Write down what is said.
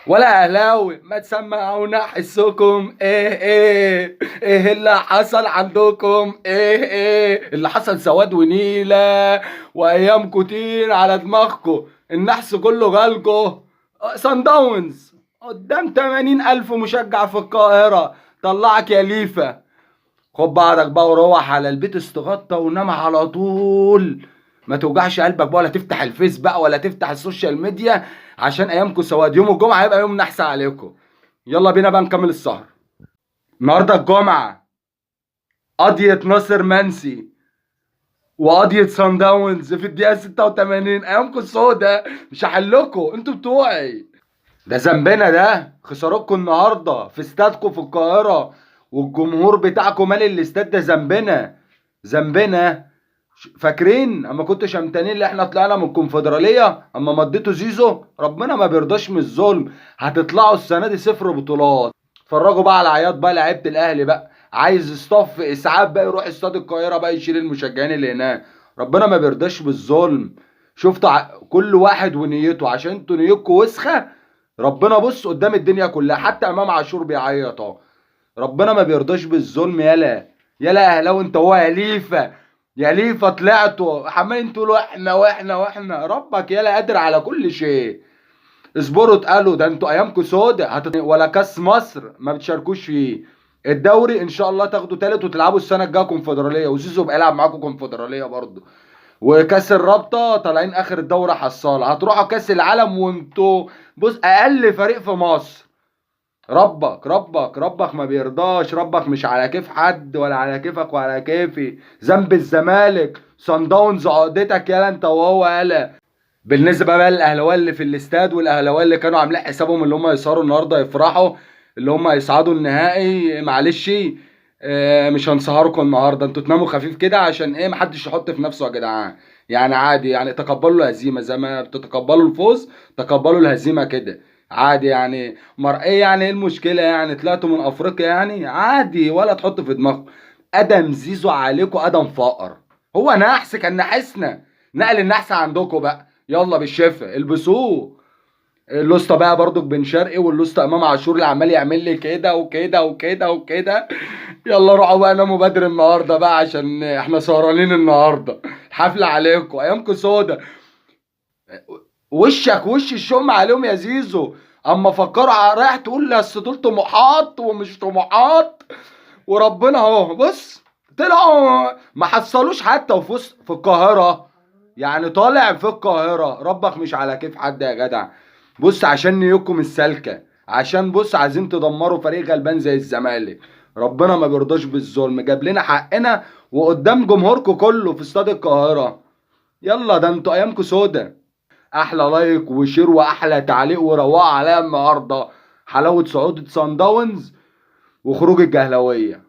ولا اهلاوي ما تسمعونا حسكم ايه اللي حصل عندكم ايه اللي حصل سواد ونيلة وايام كتير على دماغكم. النحس كله جالكو. صن داونز قدام 80,000 مشجع في القاهرة. طلعك يا ليفا. خد بعضك بقى وروح على البيت استغطى ونام على طول. ما توجعش قلبك بقى ولا تفتح الفيس بقى ولا تفتح السوشيال ميديا، عشان ايامكم سواد. يوم الجمعة هيبقى يوم نحس عليكم. يلا بينا بقى نكمل السهر. النهارده الجمعة. قضية ناصر منسي وقضية سان داونز في الدقيقة 86. ايامكم سودا. مش هحلكوا انتوا بتوعي. ده ذنبنا، ده خسارتكم النهارده في استادكم في القاهرة والجمهور بتاعكم مال الاستاد. ده ذنبنا. ذنبنا. فاكرين اما كنتوا شمتانين اللي احنا طلعنا من الكونفدراليه اما مضيتوا زيزو؟ ربنا ما بيرضاش من الظلم. هتطلعوا السنه دي 0 بطولات. اتفرجوا بقى على عياط بقى لعيبه الاهلي بقى. عايز اصطف اسعاف بقى يروح استاد القاهره بقى يشيل المشجعين اللي هناك. ربنا ما بيرضاش بالظلم. شفتوا كل واحد ونيته، عشان انتوا نيتكم وسخه. ربنا بص قدام الدنيا كلها، حتى امام عاشور بيعيط اهو. ربنا ما بيرضاش بالظلم. يلا يلا اهلاوي انت هو يا ليفا. يا ليفا طلعتوا عمالين تقولوا احنا واحنا واحنا. ربك يلا قادر على كل شيء. اصبروا اتقالوا. ده انتوا ايامكم سودة. ولا كاس مصر ما بتشاركوش فيه. الدوري ان شاء الله تاخدوا تالت وتلعبوا السنه الجايه كونفدراليه، وزيزو بقى يلعب معاكم كونفدراليه برضه. وكاس الرابطه طالعين اخر الدوره حصاله. هتروحوا كاس العالم وانتوا بص اقل فريق في مصر. ربك ما بيرضاش. ربك مش على كيف حد ولا على كيفك ولا كيفي. ذنب الزمالك. صن داونز عقدتك يالا انت وهو يالا. بالنسبه بقى للاهلاويه اللي في الاستاد والاهلاويه اللي كانوا عاملين حسابهم اللي هم يسهروا النهارده يفرحوا، اللي هم يصعدوا النهائي، معلش. مش هنسهركم النهارده. انتوا تناموا خفيف كده عشان ايه محدش يحط في نفسه يا جدعان. يعني عادي، يعني تقبلوا الهزيمه زي ما بتتقبلوا الفوز. تقبلوا الهزيمه كده. عادي يعني. ايه يعني ايه المشكله؟ يعني طلعتوا من افريقيا يعني عادي. ولا تحطوا في دماغكم. ادم زيزو عليكم ادم فقر. هو نحس كان نحسنا. نقل النحس عندكم بقى. يلا بالشفا البسوه. اللوسته بقى برضك بن شرقي واللوسته امام عاشور اللي عمال يعمل لي كده وكده وكده وكده. يلا روحوا بقى ناموا بدري النهارده بقى عشان احنا سهرانين النهارده. الحفله عليكم ايامكم سودا. وشك وش الشم عليهم يا زيزو. اما فكروا رايح تقول لي اصل دول طموحات ومش طموحات. وربنا اهو بص. طلعوا ما حصلوش حتى في القاهره. يعني طالع في القاهره. ربك مش على كيف حد يا جدع. بص عشان نيوكم السالكه. عشان بص عايزين تدمروا فريق غلبان زي الزمالك. ربنا ما بيرضاش بالظلم. جاب لنا حقنا وقدام جمهوركم كله في استاد القاهره. يلا ده انتوا ايامكم سودا. احلى لايك وشير واحلى تعليق وروقوا عليا النهارده. حلاوه صعود صن داونز وخروج الجهلاويه.